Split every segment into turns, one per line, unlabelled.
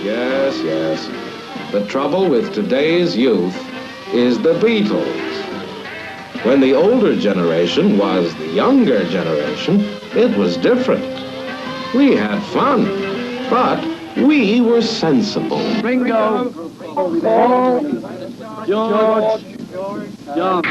Yes, yes. The trouble with today's youth is the Beatles. When the older generation was the younger generation, it was different. We had fun, but we were sensible.
Ringo, Paul, George, John.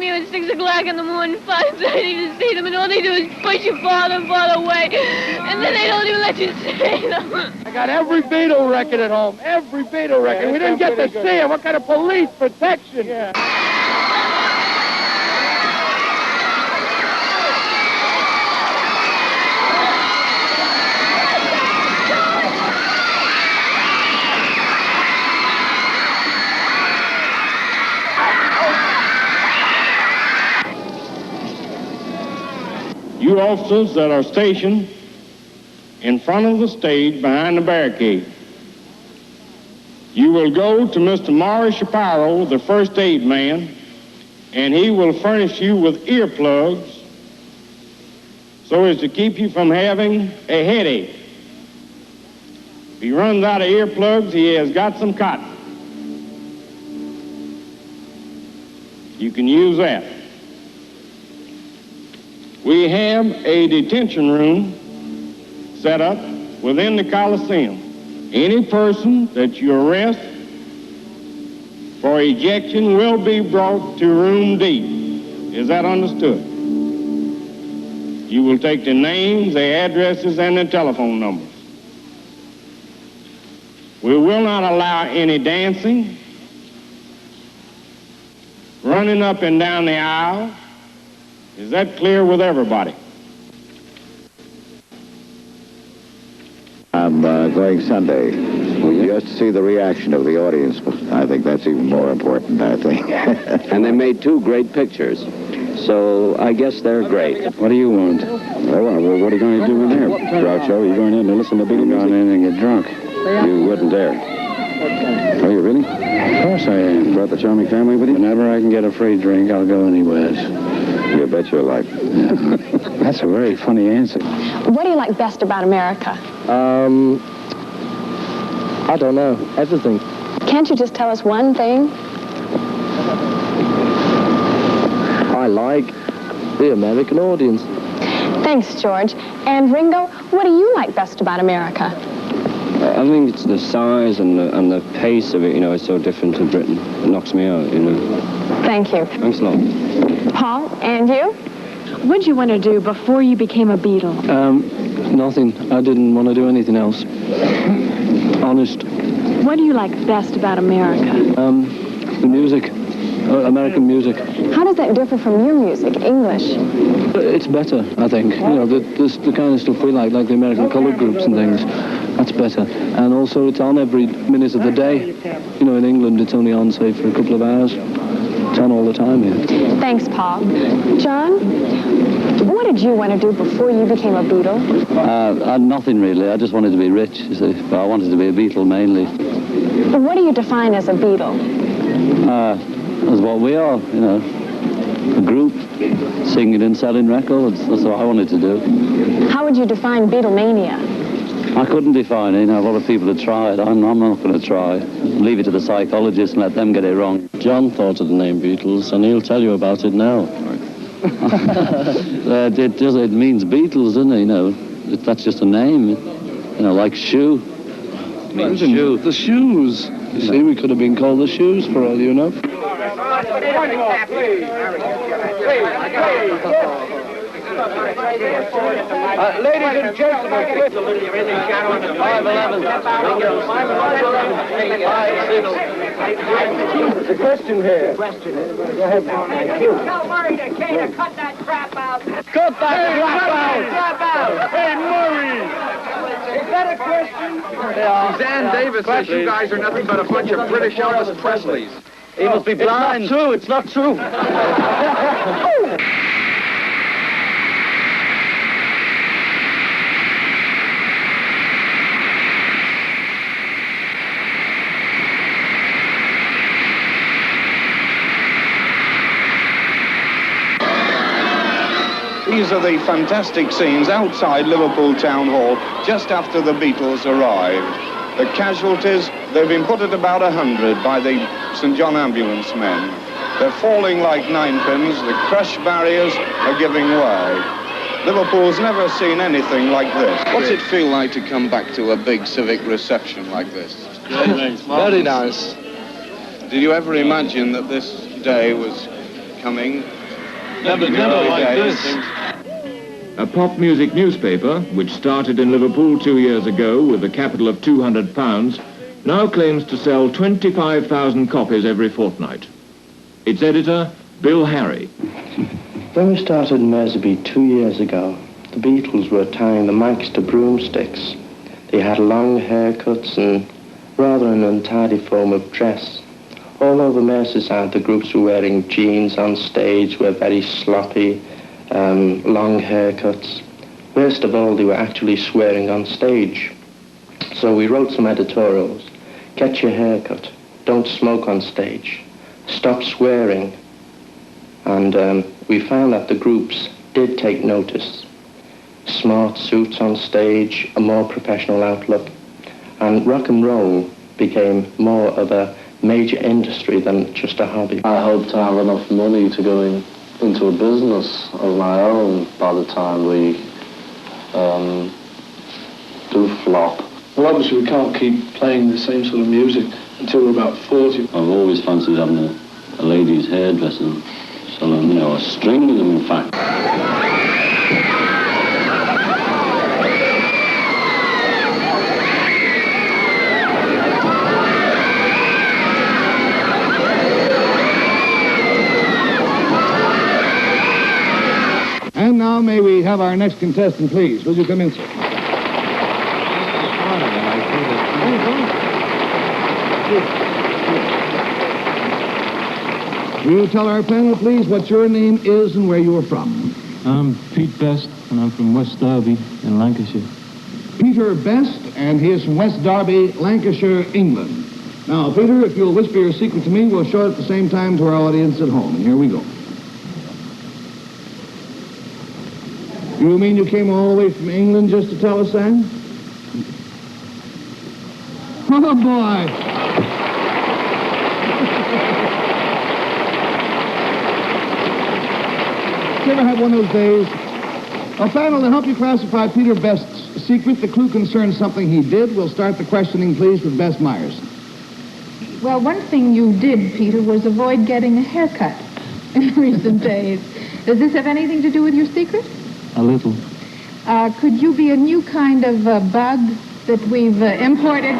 At 6 o'clock in the morning, 5:30 to see them, and all they do is push you farther and farther away, and then they don't even let you see them.
I got every Beatle record at home, every Beatle record. We didn't get to see them. What kind of police protection? Yeah.
You officers that are stationed in front of the stage behind the barricade, you will go to Mr. Morris Shapiro, the first aid man, and he will furnish you with earplugs so as to keep you from having a headache. If he runs out of earplugs, he has got some cotton. You can use that. We have a detention room set up within the Coliseum. Any person that you arrest for ejection will be brought to room D. Is that understood? You will take the names, the addresses, and the telephone numbers. We will not allow any dancing, running up and down the aisle. Is that clear with everybody?
I'm going Sunday. Just to see the reaction of the audience. I think that's even more important, I think.
And they made 2 great pictures. So I guess they're great.
What do you want? Well, what are you going to do in there, Groucho? Are you going in to listen to Beatles music? I'm going in and get drunk.
You wouldn't dare.
Are you really? Of course I am.
Brought the charming family with you?
Whenever I can get a free drink, I'll go anywhere.
You bet your life.
That's a very funny answer.
What do you like best about America?
I don't know. Everything.
Can't you just tell us one thing?
I like the American audience.
Thanks, George. And Ringo, what do you like best about America?
I think it's the size and the pace of it, you know, it's so different to Britain. It knocks me out, you know.
Thank you.
Thanks a lot.
Paul, and you?
What did you want to do before you became a Beatle?
Nothing. I didn't want to do anything else. Honest.
What do you like best about America?
The music. American music.
How does that differ from your music, English?
It's better, I think. You know, the kind of stuff we like the American colored groups and things. That's better. And also it's on every minute of the day. You know, in England it's only on, say, for a couple of hours. It's on all the time here.
Thanks, Paul. John, what did you want to do before you became a Beatle?
Nothing really. I just wanted to be rich, you see. But I wanted to be a Beatle mainly.
What do you define as a Beatle?
As what we are, you know. A group, singing and selling records. That's what I wanted to do.
How would you define Beatlemania?
I couldn't define it. You know, a lot of people have tried. I'm not going to try. Leave it to the psychologists and let them get it wrong.
John thought of the name Beatles, and he'll tell you about it now.
It means Beatles, doesn't it? You know, that's just a name. You know, like shoe.
Imagine shoe. The shoes. You see, we could have been called the shoes for all you know.
Ladies and gentlemen, 511. There's a question here. Go ahead, thank you.
Tell Murray to cut that crap out.
Cut that crap out! Hey, Murray! Is that a question?
Suzanne Davis says you guys are nothing but a bunch of British Elvis Presleys.
He must be blind. It's not true.
These are the fantastic scenes outside Liverpool Town Hall just after the Beatles arrived. The casualties, they've been put at about 100 by the St. John ambulance men. They're falling like ninepins, the crush barriers are giving way. Liverpool's never seen anything like this. What's it feel like to come back to a big civic reception like this?
Very nice.
Did you ever imagine that this day was coming?
Never like this.
A pop music newspaper, which started in Liverpool 2 years ago with a capital of £200, now claims to sell 25,000 copies every fortnight. Its editor, Bill Harry.
When we started in Merseybeat 2 years ago, the Beatles were tying the mics to broomsticks. They had long haircuts and rather an untidy form of dress. All over Merseyside, the groups were wearing jeans on stage, were very sloppy, long haircuts. Worst of all, they were actually swearing on stage. So we wrote some editorials. Get your hair cut. Don't smoke on stage. Stop swearing. And we found that the groups did take notice. Smart suits on stage, a more professional outlook. And rock and roll became more of a major industry than just a hobby.
I hope to have enough money to go into a business of my own by the time we do flop.
Well, obviously we can't keep playing the same sort of music until we're about 40.
I've always fancied having a lady's hairdresser. So, you know, a string of them, in fact.
And now may we have our next contestant, please. Will you come in, sir? Will you tell our panel, please, what your name is and where you are from?
I'm Pete Best, and I'm from West Derby in Lancashire.
Peter Best, and he is from West Derby, Lancashire, England. Now, Peter, if you'll whisper your secret to me, we'll show it at the same time to our audience at home. And here we go. You mean you came all the way from England just to tell us that? Oh, boy. You ever had one of those days? Our panel, to help you classify Peter Best's secret, the clue concerns something he did. We'll start the questioning, please, with Bess Myerson.
Well, one thing you did, Peter, was avoid getting a haircut in recent days. Does this have anything to do with your secret?
A little.
Could you be a new kind of bug that we've imported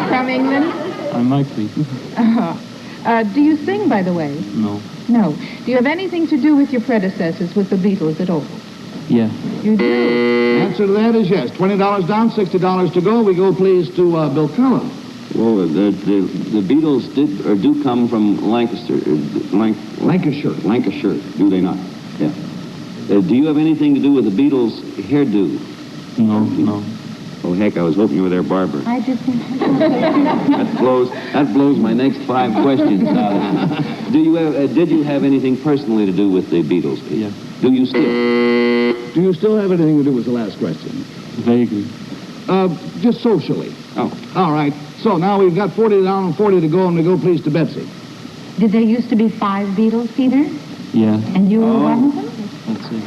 from England?
I might be.
Do you sing, by the way?
No.
No. Do you have anything to do with your predecessors, with the Beatles at all?
Yeah.
You do?
Answer to that is yes. $20 down, $60 to go. We go, please, to Bill Cullen.
Well, the Beatles did or do come from Lancaster.
Lancashire.
Lancashire, do they not? Yeah. Do you have anything to do with the Beatles' hairdo?
No.
Oh, heck, I was hoping you were their barber.
I just...
That blows my next 5 questions out. Did you have anything personally to do with the Beatles?
Yeah.
Do you still?
Do you still have anything to do with the last question?
Vaguely.
Just socially.
Oh.
All right. So now we've got 40 down and 40 to go, and we go, please, to Betsy.
Did there used to be 5 Beatles, Peter?
Yeah.
And you were one of them?
That's it.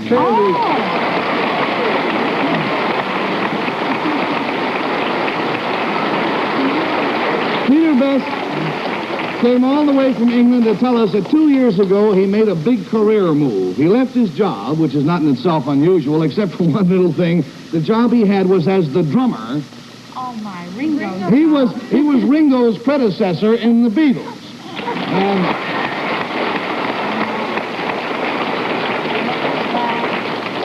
Peter Best came all the way from England to tell us that 2 years ago he made a big career move. He left his job, which is not in itself unusual, except for one little thing. The job he had was as the drummer.
Oh, my, Ringo.
He was Ringo's predecessor in the Beatles. And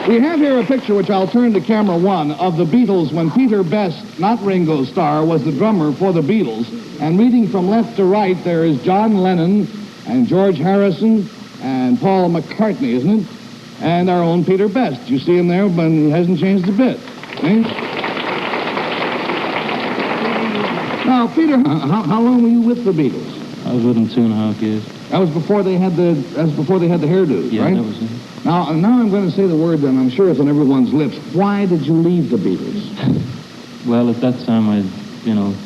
we have here a picture, which I'll turn to camera one, of the Beatles when Peter Best, not Ringo Starr, was the drummer for the Beatles. And reading from left to right, there is John Lennon and George Harrison and Paul McCartney, isn't it? And our own Peter Best. You see him there, but he hasn't changed a bit. Eh? Now, Peter, how long were you with the Beatles?
I was with them 2.5 years.
That was before they had the hairdos,
Yeah,
right?
that was it.
Now I'm going to say the word that I'm sure it's on everyone's lips. Why did you leave the Beatles?
Well, at that time, I,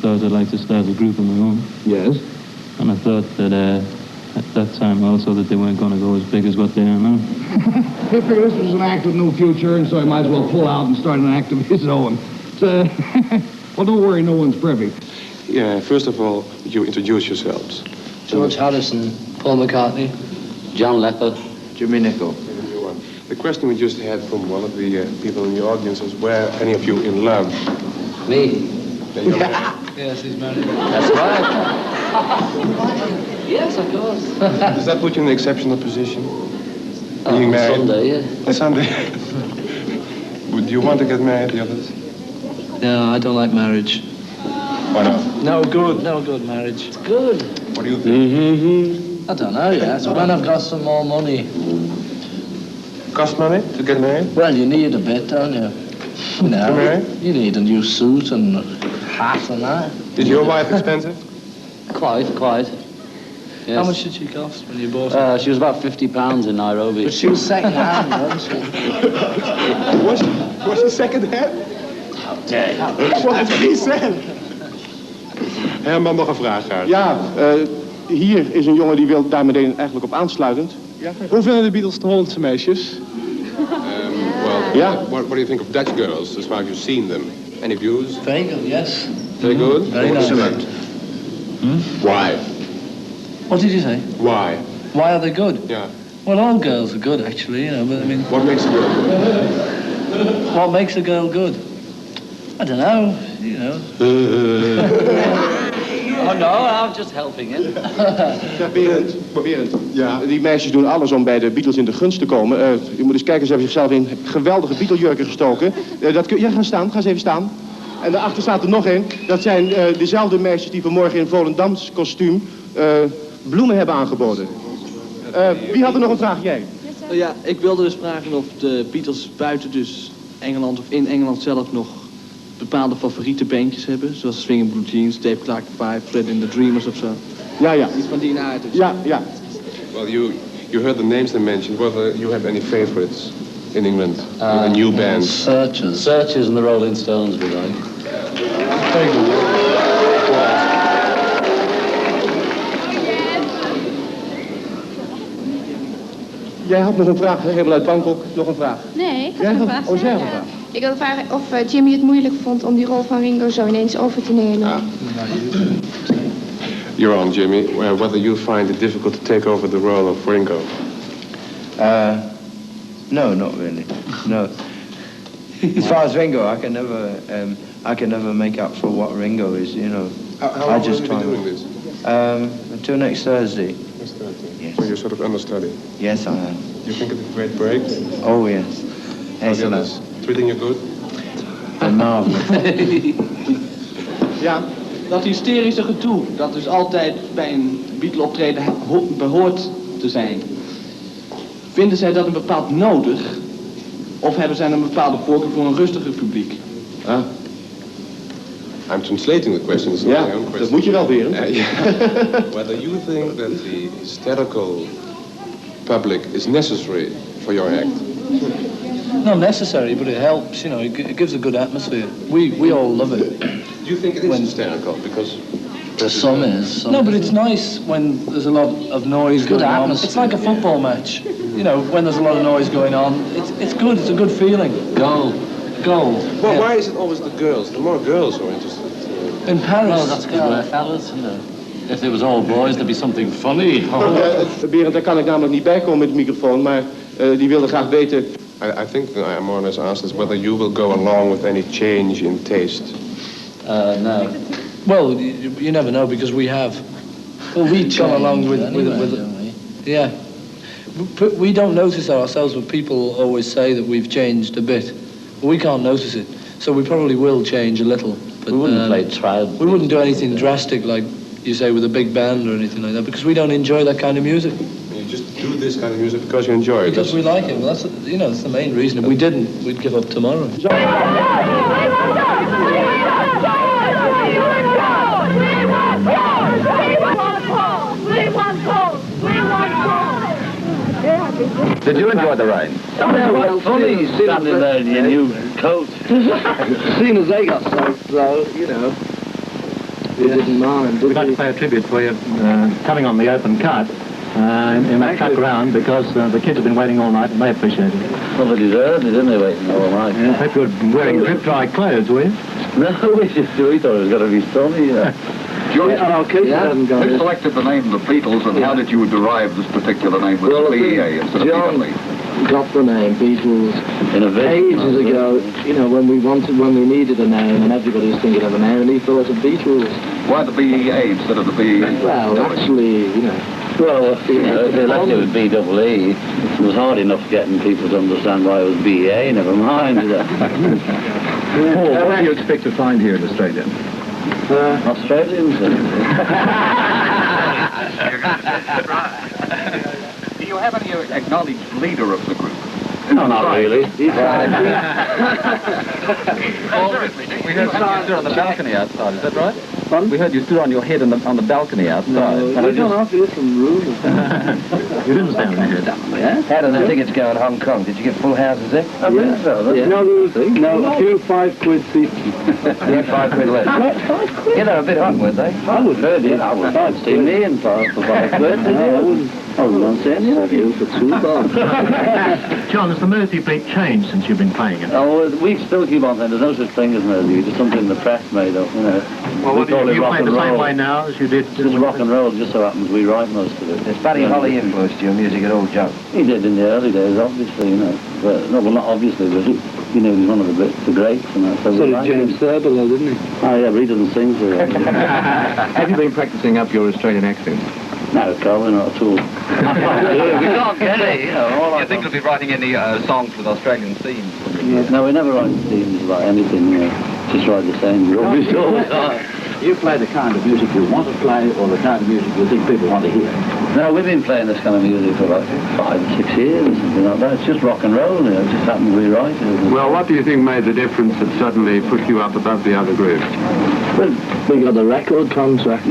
thought I'd like to start a group of my own.
Yes.
And I thought that at that time also that they weren't going to go as big as what they are now.
He figured this was an act with no future, and so he might as well pull out and start an act of his own. So, well, don't worry, no one's perfect.
Yeah, first of all, you introduce yourselves.
George Harrison, Paul McCartney, John Lecter, Jimmy Nicol.
The question we just had from one of the people in the audience was, were any of you in love?
Me.
Yes,
he's married. That's right. Yes, of course.
Does that put you in an exceptional position? Being married?
Sunday, yeah.
On Sunday. Would you want to get married, the others?
No, I don't like marriage.
Why not?
No good marriage. It's good.
What do you think?
I don't know, yes. When I've got some more money.
Cost money to get married?
Well, you need a bit, don't you? You know, you need a new suit and hat and that.
Is your wife expensive?
Quite. Yes. How much did she cost when you bought her? She was about £50 in Nairobi. But she was second-hand, wasn't she?
Was she second-hand?
How dare you?
What did he say? Herman, nog een vraag, Gert.
Ja, hier is een jongen die wil daar meteen eigenlijk op aansluitend. Ja. Hoe vinden de Beatles de Hollandse meisjes?
What do you think of Dutch girls, as far as you've seen them? Any views?
Very good, yes.
Very good?
Very nice.
Excellent. Why?
What did you say?
Why?
Why are they good?
Yeah.
Well, all girls are good, actually, but I mean...
What makes a girl good?
What makes a girl good? I don't know, Oh, no, I'm just helping it.
Ja, Berend. Ja, die meisjes doen alles om bij de Beatles in de gunst te komen. Je moet eens kijken, ze hebben zichzelf in geweldige Beatle-jurken gestoken. Ga eens even staan. En daarachter staat er nog één. Dat zijn dezelfde meisjes die vanmorgen in Volendams kostuum bloemen hebben aangeboden. Wie had er nog een vraag? Jij?
Ja, ik wilde dus vragen of de Beatles buiten dus Engeland of in Engeland zelf nog bepaalde favoriete bandjes hebben. Zoals Swingin' Blue Jeans, Dave Clark 5, Fred and the Dreamers of zo.
Ja.
Iets van die aard. Dus.
Ja.
Well, you heard the names they mentioned. Whether you have any favorites in England? A new band?
Searchers and the Rolling Stones, we like. Very good.
Jij had nog een vraag, helemaal uit Bangkok. Nog een vraag.
Nee, ik had een vraag.
Oh, zij had een vraag.
Ik wilde vragen of Jimmy het moeilijk vond om die rol van Ringo zo ineens over te nemen.
You're on, Jimmy. Whether you find it difficult to take over the role of Ringo?
No, not really. No. As far as Ringo, I can never make up for what Ringo is.
How long will you be doing this?
Until next Thursday.
Next Thursday. Yes. So you're sort of understudy.
Yes, I am.
You think it's a great break?
Oh yes.
Excellent. Treating you good?
Marvelous.
Ja, dat hysterische gedoe, dat dus altijd bij een Beatle-optreden behoort te zijn. Vinden zij dat een bepaald nodig? Of hebben zij een bepaalde voorkeur voor een rustiger publiek?
I'm translating the question. It's not my own question.
Dat moet je wel weer.
Whether you think that the hysterical public is necessary for your act?
Not necessary, but it helps, it gives a good atmosphere. We all love it.
Do you think it is hysterical? Because
Some is.
No, but it's nice when there's a lot of noise
Good
going on.
atmosphere.
It's like a football match. You know, when there's a lot of noise going on, it's good. It's a good feeling. Goal.
Well, why is it always the girls? The more girls who are interested.
In Paris.
Well, that's because we're fellas, you know. If it was all boys, there'd be something funny.
Berend, daar kan ik namelijk niet bij komen met de microfoon, maar die wilde graag weten...
I think I more or less asked is whether you will go along with any change in taste.
No.
Well, you never know, because we have. Well, we come along with yeah. But we don't notice ourselves, but people always say that we've changed a bit. But we can't notice it, so we probably will change a little. But
we wouldn't play trial.
We wouldn't do anything drastic, like you say, with a big band or anything like that, because we don't enjoy that kind of music.
You just do this kind of music because you enjoy it.
Because we like it. Well, that's that's the main reason. If we didn't, we'd give up tomorrow.
Did you enjoy the ride?
Yeah, well, funny standing there in your new coat.
Seeing as they got soaked, though, you know, we didn't mind.
We'd like to pay a tribute for you coming on the open cut in that truck round, because the kids have been waiting all night and they appreciate it.
Well, they deserved it, didn't they, waiting all night?
Yeah, I hope you were wearing drip-dry clothes, were you?
No, we thought it was going to be sunny,
George,
who
selected the name the Beatles, and how did you derive this particular name with
Well,
B-E-A instead of
John
B-E-A?
got the name Beatles ages ago, you know, when we needed a name and everybody was thinking of a name, and he thought of Beatles.
Why the B-E-A instead of the B-E-A?
Well, actually, you know.
Well, you know, if they left it with B-double-E, it was hard enough getting people to understand why it was B-E-A, never mind.
Paul, what do you expect to find here in Australia?
Australians.
Do you have any acknowledged leader of the group?
No, not really.
We heard you stood on the balcony outside, is that right?
Pardon?
We heard you stood on your head on the balcony outside.
No, we don't have to get some room.
You didn't stand on your head.
Yeah?
How did the tickets go in Hong Kong? Did you get full houses there?
I think so. Yeah. No, a few 5 quid seats.
Yeah, 5 quid less. You know, a bit hot, weren't they?
I would have heard it. I would have seen me in for 5 quid. I wouldn't say any of you for 2 bob.
John, has the Mersey beat changed since you've been playing it?
Oh, we still keep on saying there's no such thing as Mersey. It's something the press made up, you know.
Well, what do you play the same way now as you did?
Just rock and roll, just so happens we write most of it.
Has Buddy Holly influenced your music at all, John?
He did in the early days, obviously, you know. But, no, well, not obviously, but he, you know, he's one of the greats and that.
So did James Thurber, didn't he?
Oh, yeah, but he doesn't sing so well.
Have you been practicing up your Australian accent?
No, Carl, not at all. We can't get it, you know.
You think you'll be writing any songs with Australian themes?
Yeah. No, we never write themes about anything, you know. Just write the same rubbish all the time.
You play the kind of music you want to play, or the kind of music you think people want to hear?
No, we've been playing this kind of music for like 5 or 6 years, or something like that. It's just rock and roll, you know. It just happens we write it.
Well, what do you think made the difference that suddenly put you up above the other groups?
Well, we got a record contract.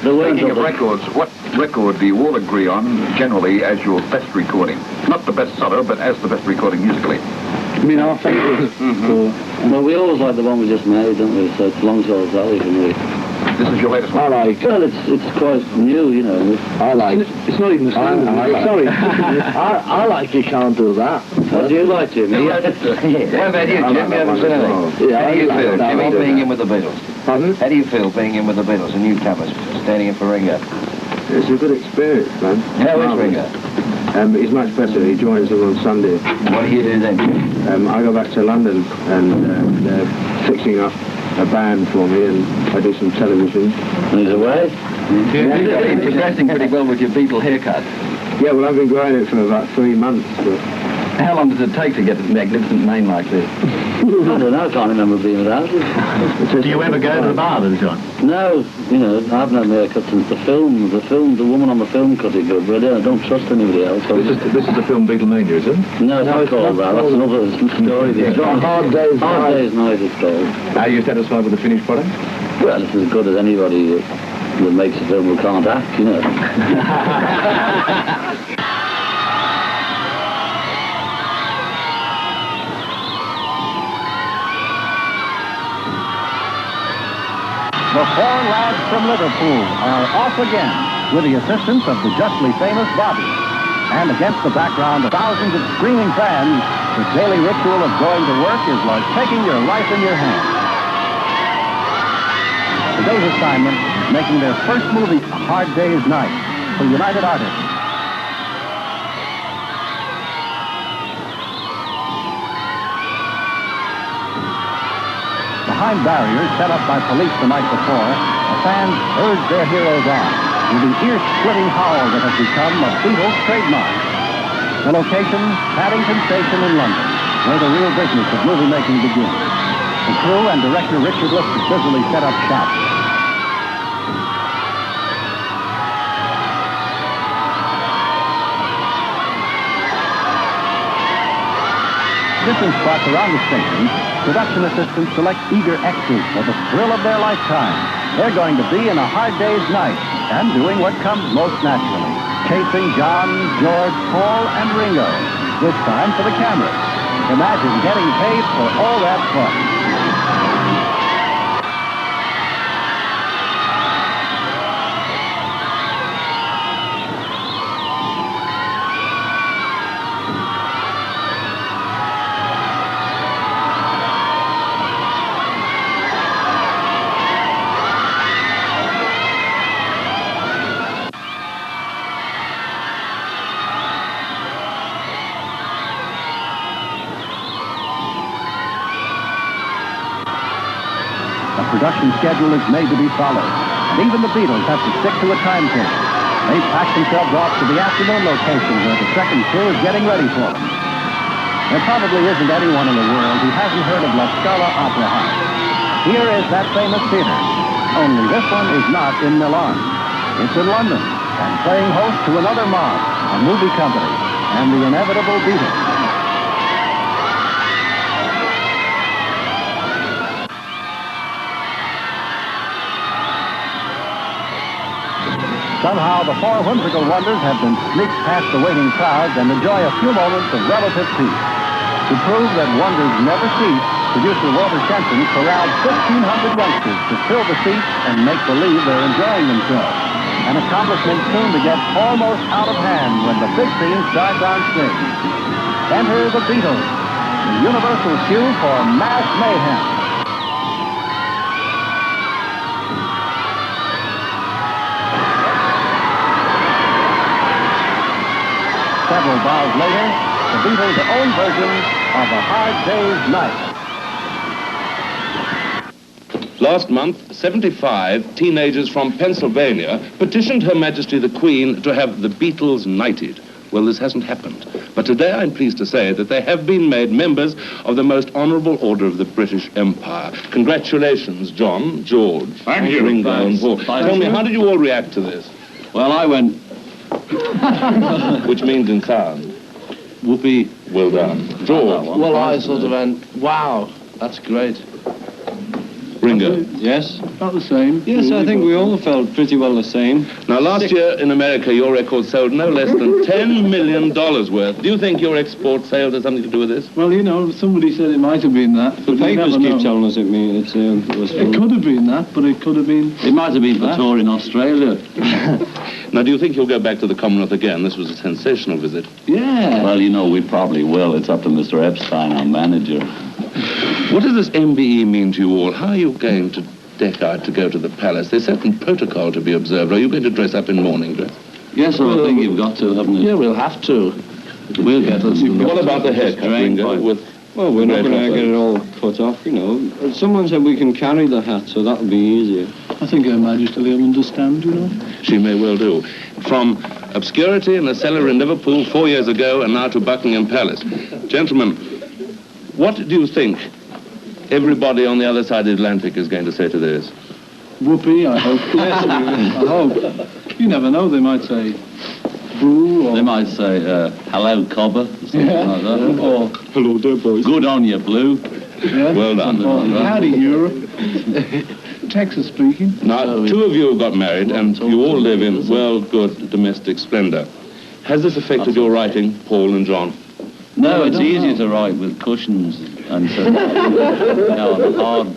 Speaking of records, what record do you all agree on generally as your best recording? Not the best seller, but as the best recording musically.
I mean, our favourite.
Well, we always like the one we just made, don't we? So it's Long Tall Sally for me.
This is your latest one?
Well, it's quite new, you know.
I like it. It's not even the same. Sorry. I like You Can't Do That.
What do you like, Jimmy?
What about you, Jim? You haven't said anything.
Yeah,
How do you feel, Jimmy, being in with the Beatles?
Pardon?
How do you feel being in with the Beatles, the newcomers, standing in for Ringo?
It's a good experience, man.
How is Ringo?
He's much better. He joins us on Sunday.
What do you do then?
I go back to London and they're fixing up a band for me, and I do some television.
And he's away?
You've been progressing pretty well with your Beatle haircut.
Yeah, well, I've been growing it for about 3 months. But...
How long does it take to get a magnificent mane like this?
I don't know, I can't remember being without it.
Do you ever go to the bar then, John?
No, you know, I haven't had my haircut since the film. The woman on the film cut it good, but I don't trust anybody else.
This is the film Beatlemania, is it?
No, it's not called that. That's another story.
It's got Hard Day's
Night, it's called.
Are you satisfied with the finished product?
Well, it's as good as anybody that makes a film who can't act, you know.
The four lads from Liverpool are off again with the assistance of the justly famous Bobby. And against the background of thousands of screaming fans, the daily ritual of going to work is like taking your life in your hands. Today's assignment is making their first movie, A Hard Day's Night, for United Artists. Behind barriers set up by police the night before, the fans urge their heroes on with the ear-splitting howl that has become a Beatles trademark. The location, Paddington Station in London, where the real business of movie making begins. The crew and director Richard Lift have busily set up shop. Different spots around the station, production assistants select eager extras for the thrill of their lifetime. They're going to be in a hard day's night and doing what comes most naturally, chasing John, George, Paul, and Ringo, this time for the cameras. Imagine getting paid for all that fun. Production schedule is made to be followed, and even the Beatles have to stick to a timetable. They pack themselves off to the afternoon location where the second crew is getting ready for them. There probably isn't anyone in the world who hasn't heard of La Scala Opera House. Here is that famous theater, only this one is not in Milan. It's in London, and playing host to another mob, a movie company, and the inevitable Beatles. Somehow, the four whimsical wonders have been sneaked past the waiting crowds and enjoy a few moments of relative peace. To prove that wonders never cease, producer Walter Shenton corralled 1,500 youngsters to fill the seats and make believe they're enjoying themselves. An accomplishment soon to get almost out of hand when the big scene starts on stage. Enter the Beatles, the universal cue for mass mayhem. Several bows later, the Beatles' own version of A Hard Day's Night.
Last month, 75 teenagers from Pennsylvania petitioned Her Majesty the Queen to have the Beatles knighted. Well, this hasn't happened. But today I'm pleased to say that they have been made members of the most honorable order of the British Empire. Congratulations, John, George,
Thank you.
Ringo, and Paul. Tell me, how did you all react to this?
Well, I went...
Which means in sound.
Whoopee.
Well done. George.
Well, I sort of went, wow, that's great.
Ringo.
Yes, about the same. Yes, I think we all felt pretty well the same.
Now, last year in America, your record sold no less than $10 million worth. Do you think your export sales has something to do with this?
Well, you know, somebody said it might have been that. The papers keep telling us it could have been that, but it could have been...
It might have been for tour in Australia.
Now, do you think you'll go back to the Commonwealth again? This was a sensational visit.
Yeah.
Well, you know, we probably will. It's up to Mr. Epstein, our manager.
What does this MBE mean to you all? How are you going to deck out to go to the palace? There's certain protocol to be observed. Are you going to dress up in morning dress?
Yes, I think you've got to, haven't you?
Yeah, we'll have to.
We'll get us.
What about the haircut, Ringo?
Well, we're not going to get it all cut off, you know. Someone said we can carry the hat, so that'll be easier. I think Her Majesty will understand, you know.
She may well do. From obscurity in a cellar in Liverpool 4 years ago and now to Buckingham Palace. Gentlemen, what do you think everybody on the other side of the Atlantic is going to say to this?
Whoopee, I hope. Yes, I hope. You never know, they might say boo, or...
They might say, hello, cobber, or something like that.
Or, hello there, boys.
Good on you, Blue.
Yeah.
Well done.
Or, howdy, Europe. Texas speaking.
Now, two of you have got married, and you all live in, well, good domestic splendor. Has this affected your writing, Paul and John?
No, it's easier to write with cushions and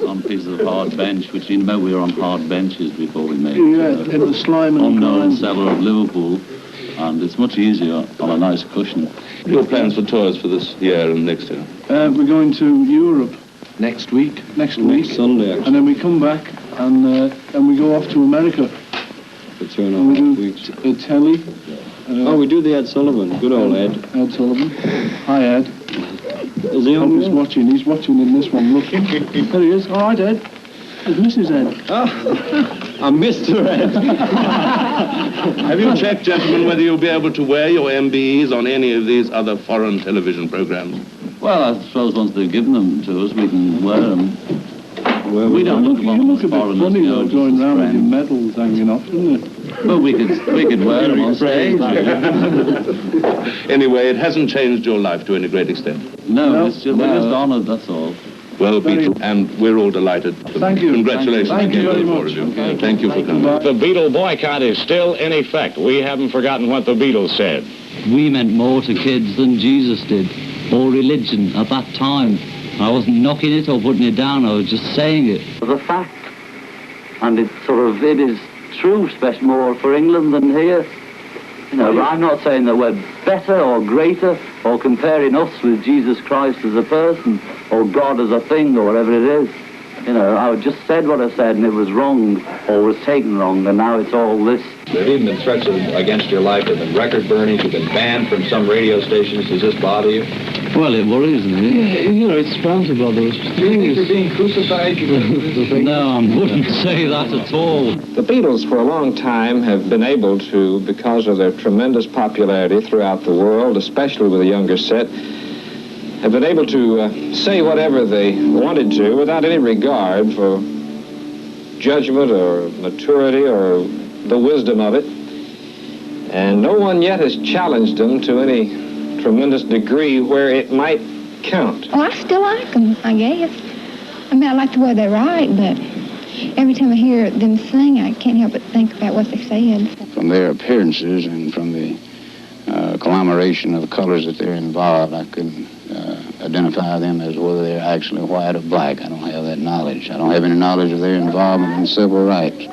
on pieces of hard bench, which you know we were on hard benches before we made
in the slime and
unknown cellar of Liverpool, and it's much easier on a nice cushion.
Your plans for tours for this year and next year?
We're going to Europe
next week.
Next Sunday, actually. And then we come back and we go off to America.
For 2.5 weeks.
Telly.
We do the Ed Sullivan. Good old Ed.
Ed Sullivan. Hi, Ed.
Is he on?
He's watching. He's watching in this one. Look. There he is. All right, Ed. There's Mrs. Ed.
I'm Mr. Ed.
Have you checked, gentlemen, whether you'll be able to wear your MBEs on any of these other foreign television programs?
Well, I suppose once they've given them to us, we can wear them.
Well,
we don't look
a bit funny, though, going around with your medals hanging off, isn't it?
Well, we could wear them on stage.
Anyway, it hasn't changed your life to any great extent.
No, it's just, we're just honoured, that's all.
Well, Beatles, and we're all delighted.
Thank you.
Congratulations.
Thank you very much.
Okay. Thank you for coming.
The Beatle boycott is still in effect. We haven't forgotten what the Beatles said.
We meant more to kids than Jesus did, or religion at that time. I wasn't knocking it or putting it down, I was just saying it.
It's a fact, and it is true, especially more for England than here. You know, I'm not saying that we're better or greater or comparing us with Jesus Christ as a person or God as a thing or whatever it is. You know, I just said what I said and it was wrong or was taken wrong, and now it's all this.
There have even been threats against your life. There have been record burnings. You've been banned from some radio stations. Does this bother you?
Well, it worries me.
Yeah, you know, it's bound to bother us.
Do you think you're being crucified?
No, I wouldn't say that at all.
The Beatles, for a long time, have been able to, because of their tremendous popularity throughout the world, especially with the younger set, have been able to say whatever they wanted to without any regard for judgment or maturity or the wisdom of it. And no one yet has challenged them to any tremendous degree where it might count.
Oh, I still like them, I guess. I mean, I like the way they write, but every time I hear them sing, I can't help but think about what they said.
From their appearances and from the conglomeration of colors that they're involved, I couldn't identify them as whether they're actually white or black. I don't have that knowledge. I don't have any knowledge of their involvement in civil rights.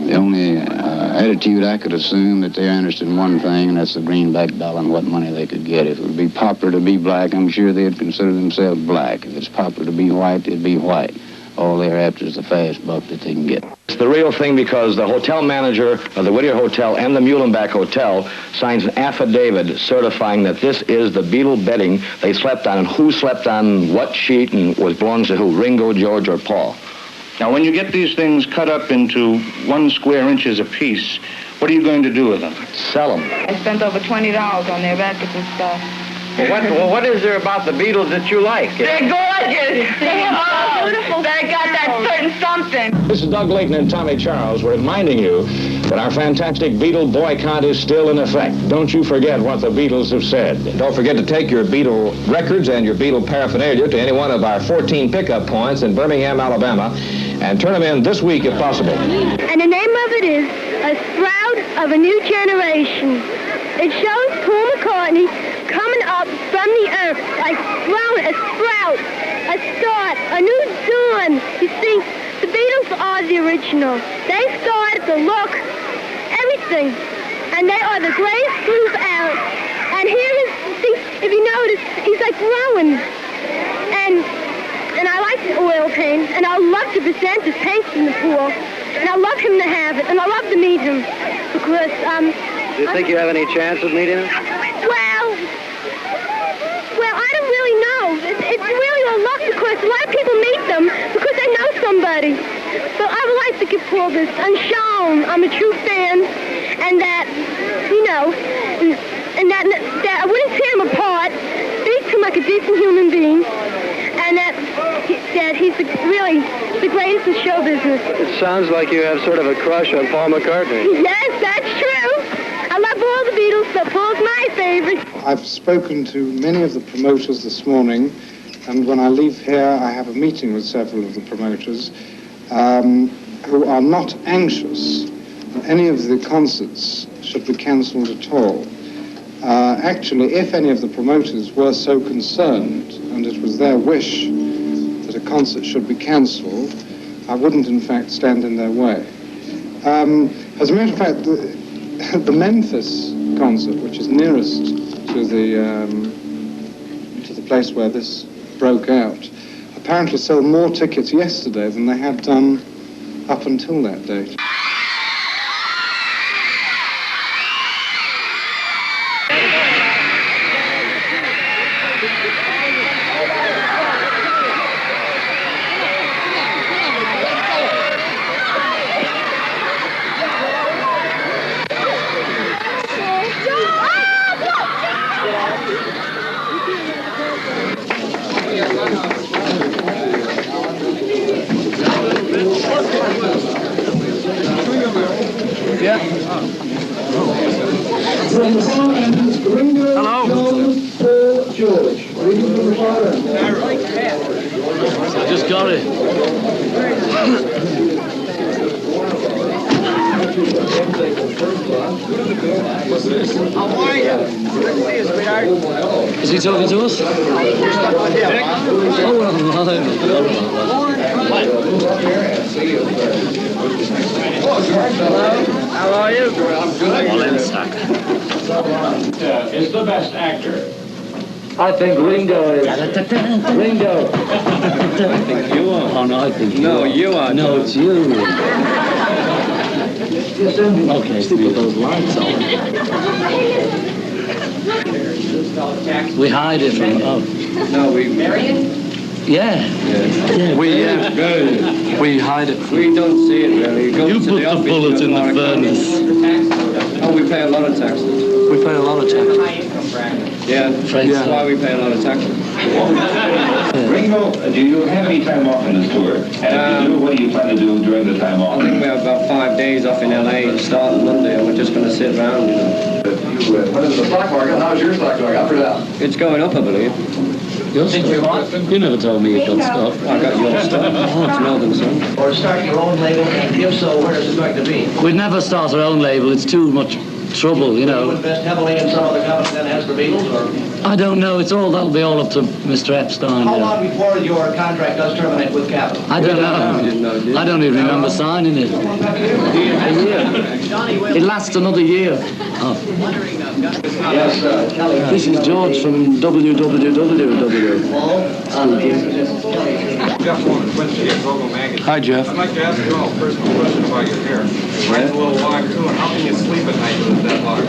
The only attitude I could assume that they're interested in one thing, and that's the greenback dollar and what money they could get. If it would be popular to be black, I'm sure they'd consider themselves black. If it's popular to be white, they'd be white. All they're after is the fast buck that they can get.
It's the real thing because the hotel manager of the Whittier Hotel and the Muhlenbeck Hotel signs an affidavit certifying that this is the Beatle bedding they slept on and who slept on what sheet and was belongs to who, Ringo, George, or Paul.
Now, when you get these things cut up into 1 square inches apiece, what are you going to do with them?
Sell them.
I spent over $20 on their records and stuff.
Well, what is there about the Beatles that you like?
They're gorgeous. They're beautiful. They got that certain something.
This is Doug Layton and Tommy Charles reminding you that our fantastic Beatle boycott is still in effect. Don't you forget what the Beatles have said.
Don't forget to take your Beatle records and your Beatle paraphernalia to any one of our 14 pickup points in Birmingham, Alabama, and turn them in this week if possible.
And the name of it is A Sprout of a New Generation. It shows Paul McCartney coming up from the earth, like growing a sprout, a start, a new dawn. You see, the Beatles are the original. They started the look, everything, and they are the greatest group out. And here is, see, if you notice, he's like growing. And I like the oil paint, and I love to present his paints in the pool, and I love him to have it, and I love to meet him, because,
Do you think you have any chance of meeting him?
Well, I don't really know. It's really a luck, because a lot of people meet them because they know somebody. So I would like to give Paul this and show him I'm a true fan, and that, you know, and that I wouldn't tear him apart, speak to him like a decent human being, and that he's really the greatest in show business.
It sounds like you have sort of a crush on Paul McCartney.
Yes, that's true. I love all the Beatles, but Paul's my favorite.
I've spoken to many of the promoters this morning, and when I leave here, I have a meeting with several of the promoters who are not anxious that any of the concerts should be cancelled at all. Actually, if any of the promoters were so concerned, and it was their wish that a concert should be cancelled, I wouldn't, in fact, stand in their way. As a matter of fact, the Memphis concert, which is nearest to the place where this broke out, apparently sold more tickets yesterday than they had done up until that date.
I just got it. Is he talking to us?
How are you?
I'm good.
Is the best actor.
I think Ringo is. Ringo. I think you are. Oh, no, I think you are. No, you are. No, it's you. Okay, stick with those lights on. We hide it from... Oh.
No, we... Marion?
Yeah. We hide it.
We don't see it, really.
You put the bullet in the furnace.
Oh, we pay a lot of taxes.
We pay a lot of taxes.
Yeah, that's why we pay a lot of taxes.
Ringo, do you have any time off in this tour? And if you do, what do you plan to do during the time off?
I think we have about 5 days off in LA starting Monday, and we're just going to sit around, you know.
What is the stock market? How's your stock going? Up or down?
It's going up, I believe.
Your stuff? You never told me you got stuff.
I got your stuff. Oh, it's Northern Sun.
Or start your own label, and if so, where is it going to be?
We'd never start our own label. It's too much trouble, you know.
You invest heavily in some other company that has the Beatles, or?
I don't know. That'll be all up to Mr. Epstein.
How long before your contract does terminate with Capitol?
I don't know. I don't even remember signing it. A year. It lasts another year. Oh.
Yes,
This is George from www. Hi, Jeff.
I'd like to ask you all a personal question about your hair. Mine's a little long, too, and how can you sleep at night with it that long?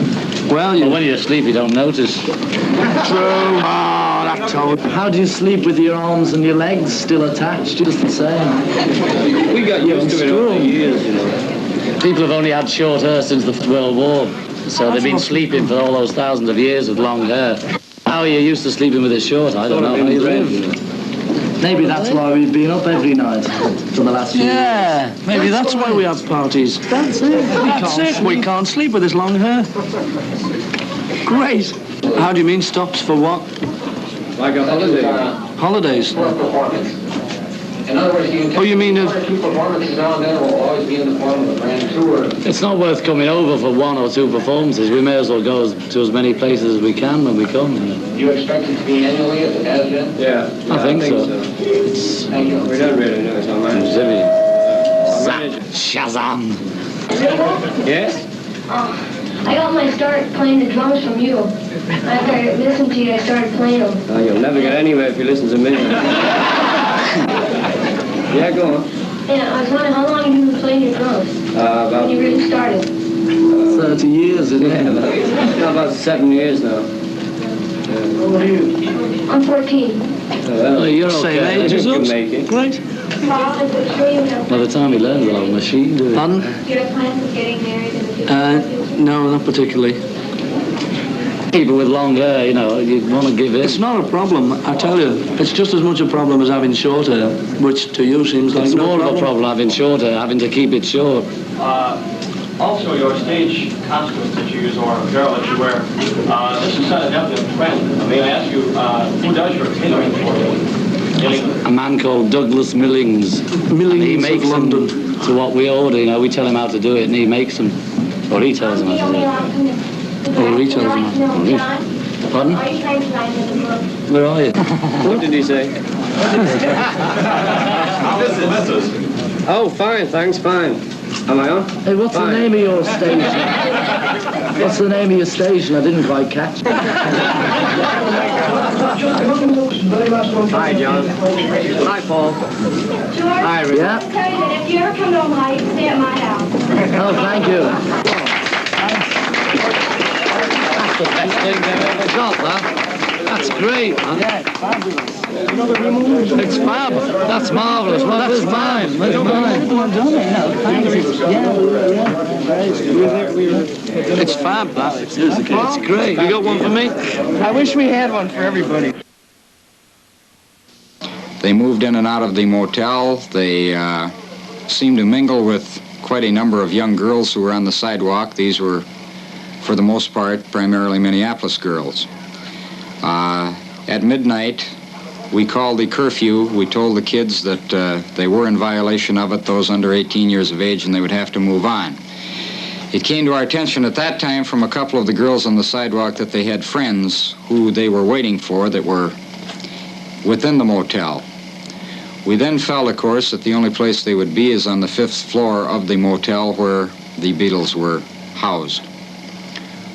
Well, when you're asleep, you don't notice. True. Oh, that told. How do you sleep with your arms and your legs still attached? Just the same.
We got used to it over the years, you know.
People have only had short hair since the World War, so they've been sleeping for all those thousands of years with long hair. How are you used to sleeping with it short? I don't know how you live. Maybe that's why we've been up every night for the last few years. Maybe that's why we have parties. That's it. We can't sleep with this long hair. Great. How do you mean stops for what?
Like a holiday.
Holidays?
In other words,
you mean
two performances now and then will always be in the form of a brand tour.
It's not worth coming over for 1 or 2 performances. We may as well go to as many places as we can when we come.
You expect it to be annually as it has been?
Yeah,
I think so.
Thank you.
We don't really know. It's our manager.
Shazam!
Yes?
I got my start playing the drums from you. After I listened to you, I started playing them.
Oh, you'll never get anywhere if you listen to me. Yeah, go on.
Yeah, I was wondering how long have you been playing your drums?
About...
When you really started?
30 years, isn't it?
About 7 years now.
How old are you? I'm 14.
Well, you're same age as us. Great. By the time he learns on a machine, do we? Pardon?
Do you have plans of getting married in the future?
No, not particularly. People with long hair, you know, you want to give in. It's not a problem, I tell you. It's just as much a problem as having short hair, which to you seems like no problem. It's more of a problem having short hair, having to keep it short.
Also, your stage costumes that you use or apparel that you wear, this is definitely a trend. May I ask you, who does your tailoring for you?
A man called Douglas Millings. Millings he makes of London. To what we order, you know, we tell him how to do it and he makes them. Or he tells them how to do it.
Oh, reach out.
Pardon?
Are you trying to find the book?
Where are you?
What did he say? Oh, fine, thanks, fine. Am I on?
Hey, what's the name of your station? What's the name of your station? I didn't quite catch.
Hi, John. Hi, Paul.
George,
Hi, Rick.
Yeah?
I'll tell you that if you ever come to Omaha, you can stay at my house.
Oh, thank you.
That's the best thing they've ever got, that. That's great, man.
Yeah, it's fabulous.
It's fab. That's marvellous. Well, that's mine. That's mine. It's fab, that. It's great. You got one for me?
I wish we had one for everybody.
They moved in and out of the motel. They seemed to mingle with quite a number of young girls who were on the sidewalk. These were, for the most part, primarily Minneapolis girls. At midnight, we called the curfew. We told the kids that they were in violation of it, those under 18 years of age, and they would have to move on. It came to our attention at that time from a couple of the girls on the sidewalk that they had friends who they were waiting for that were within the motel. We then felt, of course, that the only place they would be is on the 5th floor of the motel where the Beatles were housed.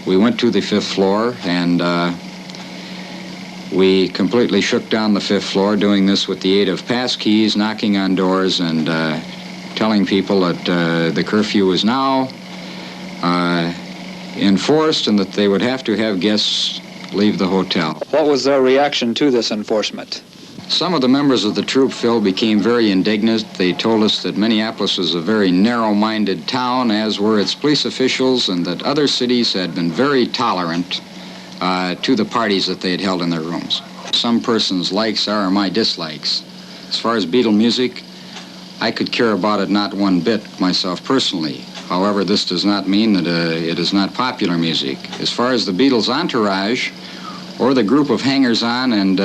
We went to the 5th floor and we completely shook down the 5th floor, doing this with the aid of pass keys, knocking on doors, and telling people that the curfew was now enforced and that they would have to have guests leave the hotel.
What was their reaction to this enforcement?
Some of the members of the troupe, Phil, became very indignant. They told us that Minneapolis was a very narrow-minded town, as were its police officials, and that other cities had been very tolerant to the parties that they had held in their rooms. Some persons' likes are my dislikes. As far as Beatle music, I could care about it not one bit myself personally. However, this does not mean that it is not popular music. As far as the Beatles' entourage, or the group of hangers-on and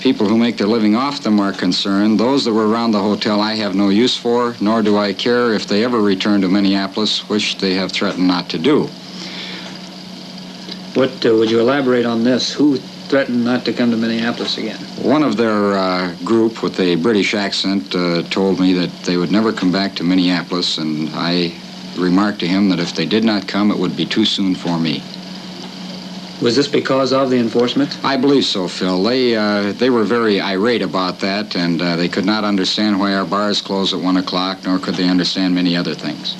people who make their living off them are concerned, those that were around the hotel I have no use for, nor do I care if they ever return to Minneapolis, which they have threatened not to do.
What would you elaborate on this? Who threatened not to come to Minneapolis again?
One of their group with a British accent told me that they would never come back to Minneapolis, and I remarked to him that if they did not come, it would be too soon for me.
Was this because of the enforcement?
I believe so, Phil. They were very irate about that, and they could not understand why our bars closed at 1 o'clock, nor could they understand many other things.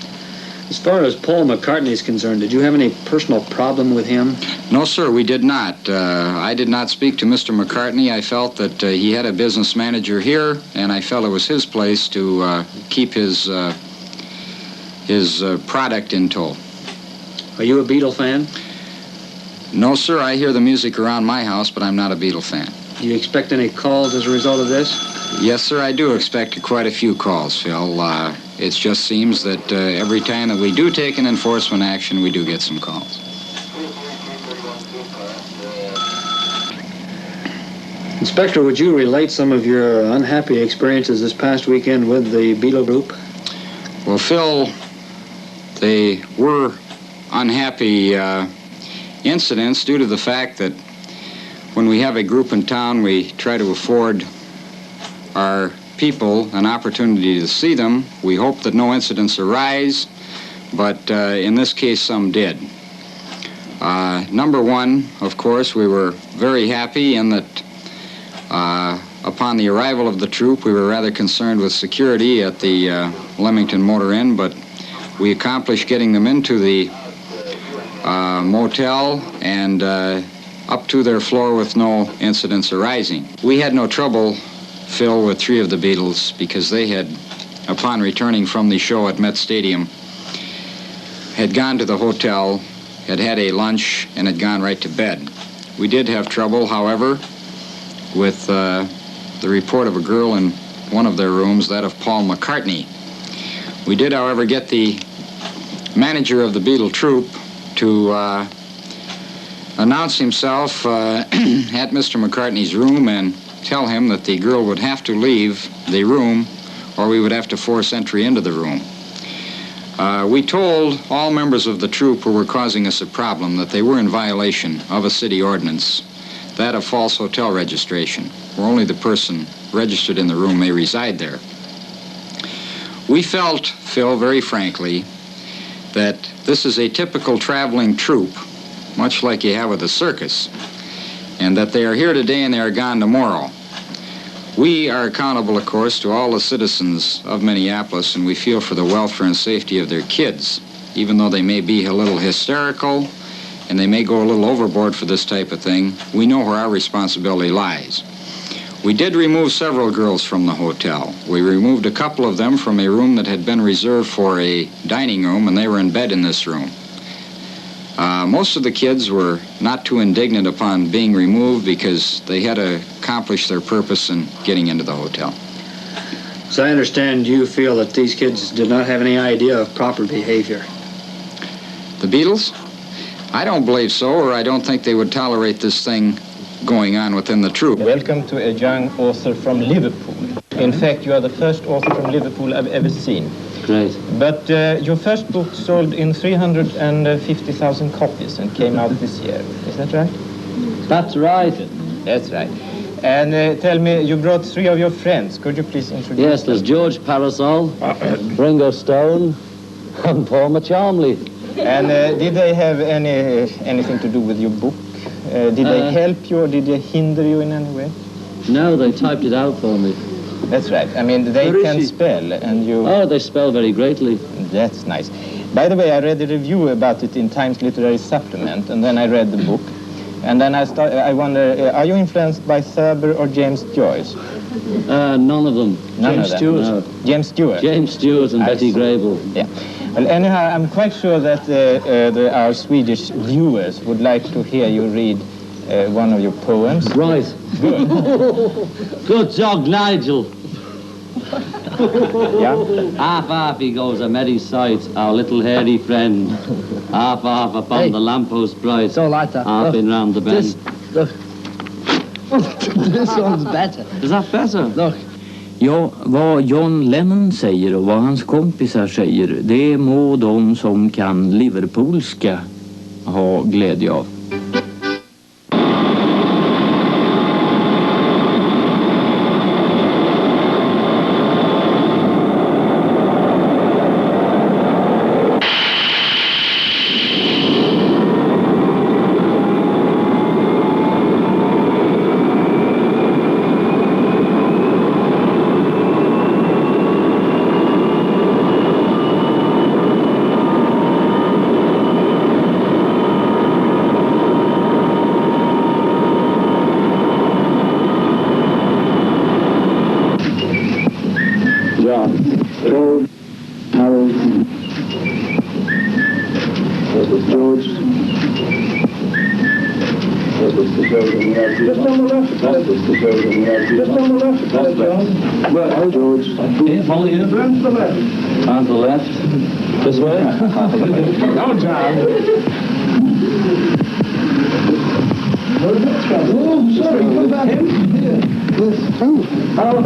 As far as Paul McCartney is concerned, did you have any personal problem with him?
No, sir, we did not. I did not speak to Mr. McCartney. I felt that he had a business manager here, and I felt it was his place to keep his product in tow.
Are you a Beatle fan?
No, sir, I hear the music around my house, but I'm not a Beatle fan.
Do you expect any calls as a result of this?
Yes, sir, I do expect quite a few calls, Phil. It just seems that every time that we do take an enforcement action, we do get some calls.
Inspector, would you relate some of your unhappy experiences this past weekend with the Beatle group?
Well, Phil, they were unhappy incidents due to the fact that when we have a group in town, we try to afford our people an opportunity to see them. We hope that no incidents arise, but in this case, some did. Number one, of course, we were very happy in that upon the arrival of the troupe, we were rather concerned with security at the Leamington Motor Inn, but we accomplished getting them into the motel and up to their floor with no incidents arising. We had no trouble, Phil, with 3 of the Beatles because they had, upon returning from the show at Met Stadium, had gone to the hotel, had had a lunch, and had gone right to bed. We did have trouble, however, with the report of a girl in one of their rooms, that of Paul McCartney. We did, however, get the manager of the Beatle troupe to announce himself at Mr. McCartney's room and tell him that the girl would have to leave the room or we would have to force entry into the room. We told all members of the troop who were causing us a problem that they were in violation of a city ordinance, that of false hotel registration, where only the person registered in the room may reside there. We felt, Phil, very frankly, that this is a typical traveling troupe, much like you have with a circus, and that they are here today and they are gone tomorrow. We are accountable, of course, to all the citizens of Minneapolis, and we feel for the welfare and safety of their kids, even though they may be a little hysterical and they may go a little overboard for this type of thing. We know where our responsibility lies. We did remove several girls from the hotel. We removed a couple of them from a room that had been reserved for a dining room, and they were in bed in this room. Most of the kids were not too indignant upon being removed because they had accomplished their purpose in getting into the hotel.
So I understand you feel that these kids did not have any idea of proper behavior.
The Beatles? I don't believe so, or I don't think they would tolerate this thing going on within the troupe.
Welcome to a young author from Liverpool. In fact, you are the first author from Liverpool I've ever seen.
Great.
But your first book sold in 350,000 copies and came out this year. Is that right?
That's right.
That's right. And tell me, you brought 3 of your friends. Could you please introduce
Yes,
them?
there's George Parasol, Ringo Stone, and Paul Machamley.
And did they have anything to do with your book? Did they help you or did they hinder you in any way?
No, they typed it out for me.
That's right. I mean, they can spell and you...
Oh, they spell very greatly.
That's nice. By the way, I read a review about it in Times Literary Supplement, and then I read the book. And then I wonder, are you influenced by Thurber or James Joyce?
None of them.
James Stewart. No. James Stewart.
James Stewart and Betty Grable.
Yeah. Well, anyhow, I'm quite sure that our Swedish viewers would like to hear you read one of your poems.
Right.
Good.
Good job, Nigel.
Yeah?
Half he goes a merry sight, our little hairy friend. Half upon the lamppost bright.
So like that.
Half in round the bend.
This one's better.
Is that better?
Look.
Ja, vad John Lennon säger och vad hans kompisar säger, det må de som kan liverpoolska ha glädje av.
Well, George.
Yeah, follow you.
Turn to the left.
On the left. This way?
No, John. Oh, sorry, come back in.
Well,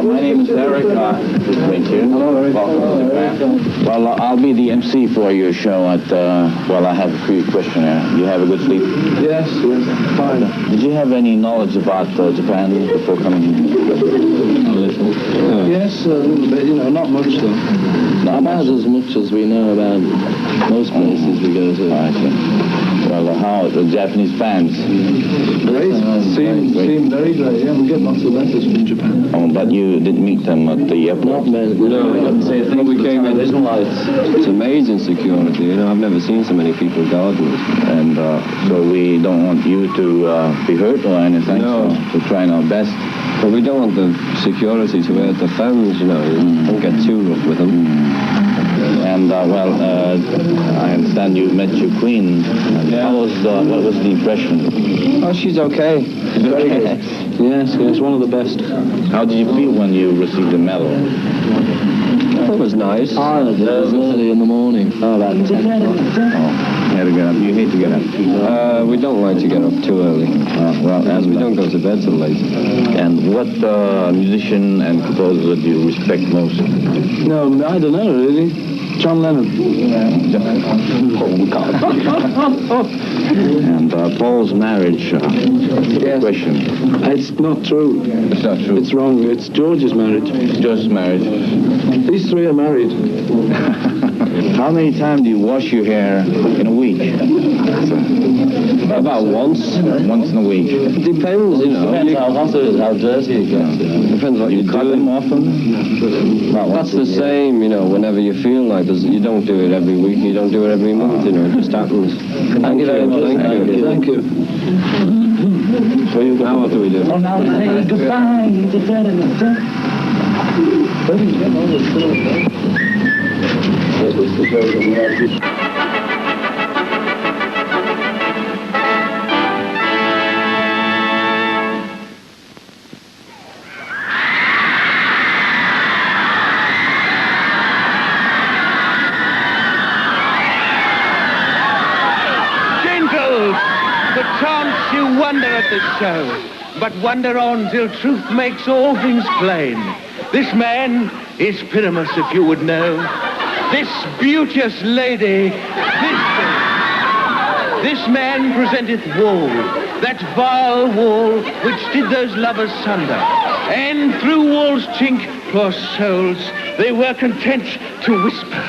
my name is Eric. Thank you. Hello, Eric. Welcome to Japan. Well, I'll be the MC for your show at, well, I have a few questionnaire. You have a good sleep?
Yes, fine.
Did you have any knowledge about Japan before coming here? A little?
Yes, a little bit, not much though.
Not
about as much as we know about most places we go to.
I see. Well, how the Japanese fans?
Great. Seem very great. Yeah, we get lots of letters from Japan.
Oh, but you didn't meet them at the airport?
No,
when we came in,
it's amazing security. I've never seen so many people guarding us. And so we don't want you to be hurt or anything. No. So we're trying our best. But we don't want the security to hurt the fans, Don't get too rough with them. And, well, I understand you met your queen. Yeah. What was the impression?
Oh, she's okay. Very good.
Yes, one of the best.
How did you feel when you received the medal?
It was nice.
It was early in the morning.
Oh, about 10 o'clock.
Oh.
had to get up. You hate to get up?
We don't like to get up too early.
Well,
as we don't go to bed so late.
And what musician and composer do you respect most?
No, I don't know, really. John Lennon.
Oh, God. And Paul's marriage question.
It's not true.
It's not true.
It's wrong. It's George's marriage.
George's marriage.
These three are married.
How many times do you wash your hair in a week?
About once.
Once in a week.
It depends, you know.
Depends how hot it is, how dirty it gets.
Depends what you
cut them often?
That's the same, you know, whenever you feel like this. You don't do it every week, you don't do it every month, you know, it just happens.
Thank you very much.
Thank you.
So now what do we do?
Oh, now say goodbye
Perchance you wonder at the show, but wonder on till truth makes all things plain. This man is Pyramus, if you would know. This beauteous lady, this man presenteth woe, that vile wall which did those lovers sunder. And through wall's chink, poor souls, they were content to whisper.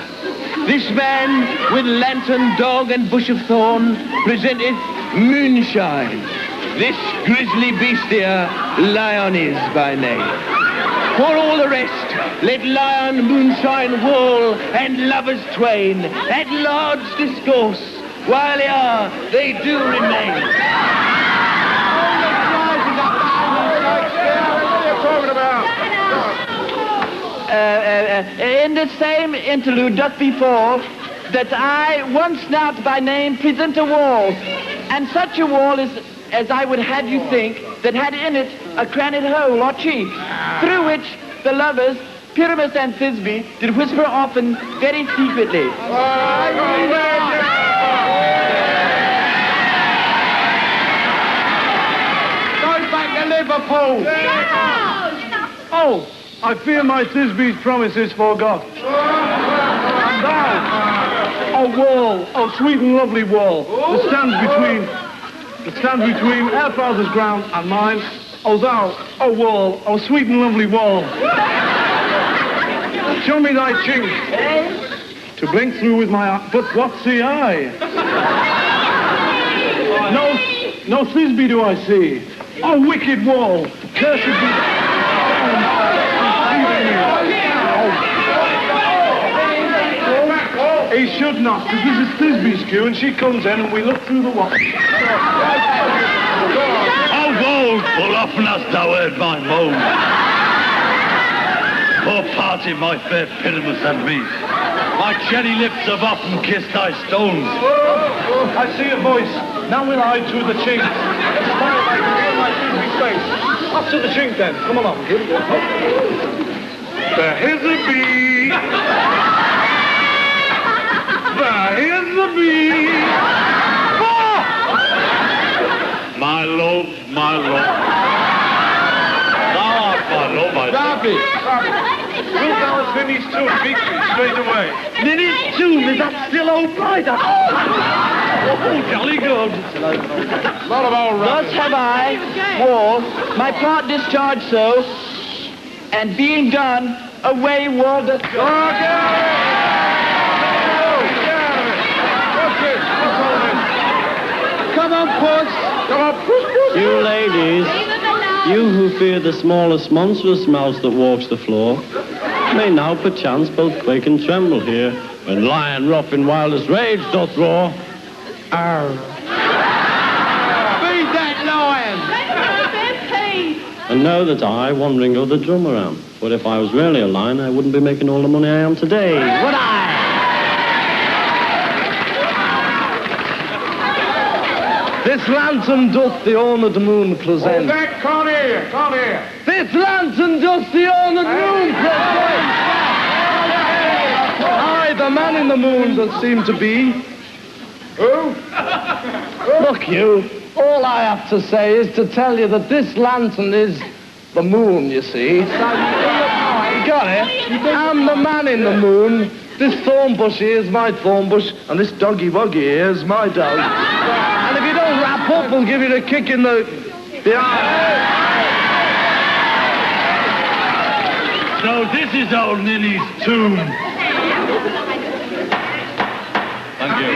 This man with lantern, dog, and bush of thorn presenteth moonshine. This grisly beastia, Lion is by name. For all the rest, let Lion, moonshine, wall, and lovers twain at large discourse, while they do remain.
In the same interlude doth befall that I once not by name present a wall, and such a wall is as I would have you think, that had in it a craned hole or cheek, through which the lovers, Pyramus and Thisbe, did whisper often very secretly.
Go back to Liverpool! Oh, I fear my Thisbe's promise is forgot. And thou, oh wall, oh sweet and lovely wall, that stands between our father's ground and mine. Oh thou, oh wall, oh sweet and lovely wall. Show me thy chink to blink through with my eye. But what see I? No Thisbe do I see. Oh wicked wall, cursed be. He should not, because this is Thisbe's cue, and she comes in, and we look through the watch.
Oh, woe, full often hast thou heard my moan. Poor party, my fair Pyramus and me. My cherry lips have often kissed thy stones.
I see a voice. Now we'll hide through the chink. Smile like Thisbe's face. Up to the chink, then. Come along, kid. There's a bee. Here's the bee. Oh!
My love, my love. Thou art my love, I
Stop it. We'll go and sing these two victories straight away.
Minute 2, is that still old bride?
Oh, jolly good. Lot of old
Thus have I, Wall, my part discharged so, and being done, away wall doth go.
Come on, puss. Come on, puss.
You ladies, you who fear the smallest monstrous mouse that walks the floor, may now perchance both quake and tremble here, when lion rough in wildest rage doth roar. Arr.
Feed that lion.
And know that I, one Ringo, the drummer am. But if I was really a lion, I wouldn't be making all the money I am today, would I?
This lantern doth the honoured moon present. Can't hear.
This lantern doth the honoured moon present.
I, the man in the moon that seem to be,
Look, you. All I have to say is to tell you that this lantern is the moon, you see. So you got it? I'm the man in the moon. This thorn bush here is my thorn bush, and this doggy woggy here is my dog. And if you don't wrap up, we'll give you the kick in the eye.
So this is old Nilly's tomb. Thank you.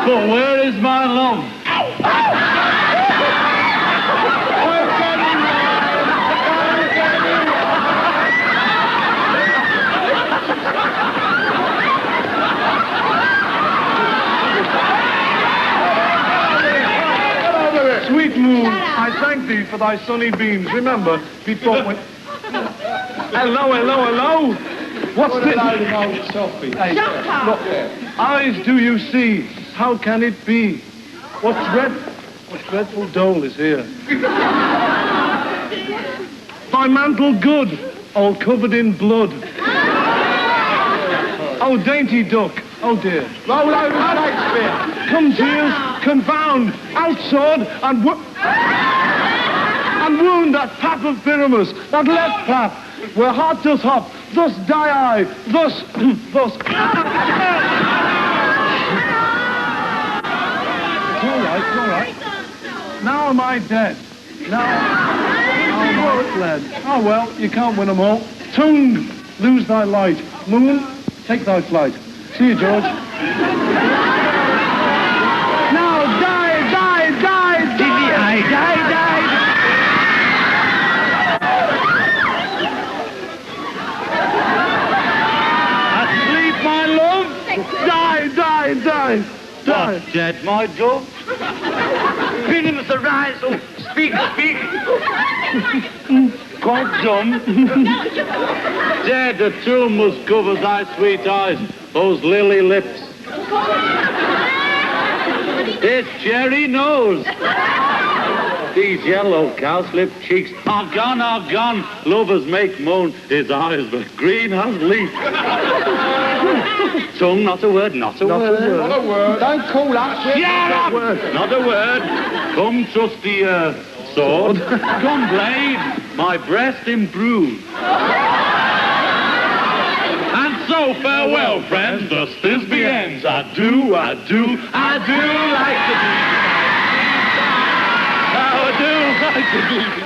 But where is my love?
Sweet moon, I thank thee for thy sunny beams. Remember, before when... Hello, hello, hello. What's this? Hey, look, eyes do you see? How can it be? What dreadful dole is here? Thy mantle good, all covered in blood. Oh, dainty duck, oh dear. Roll over Shakespeare. Come, tears, confound, outsword, and wound that pap of Pyramus, that left pap, where heart doth hop, thus die I, thus. It's all right. Now am I dead. Now am I fled. Oh well, you can't win them all. Tongue, lose thy light. Moon, take thy flight. See you, George. Now die.
Asleep, my love?
Die.
What, dead, my dove?
Pyramus, arise. Oh, speak.
Quite dumb. Dead, a tomb must cover thy sweet eyes, those lily lips. This cherry nose. These yellow cowslip cheeks are gone. Lovers make moan, his eyes but green as leaf. Tongue, not a word.
Not a word. Don't call that shit.
Not a word. Come, trusty sword. Come, blade, my breast improve. And so farewell, friends, thus Thisbe ends. I do like to be. I do like to be.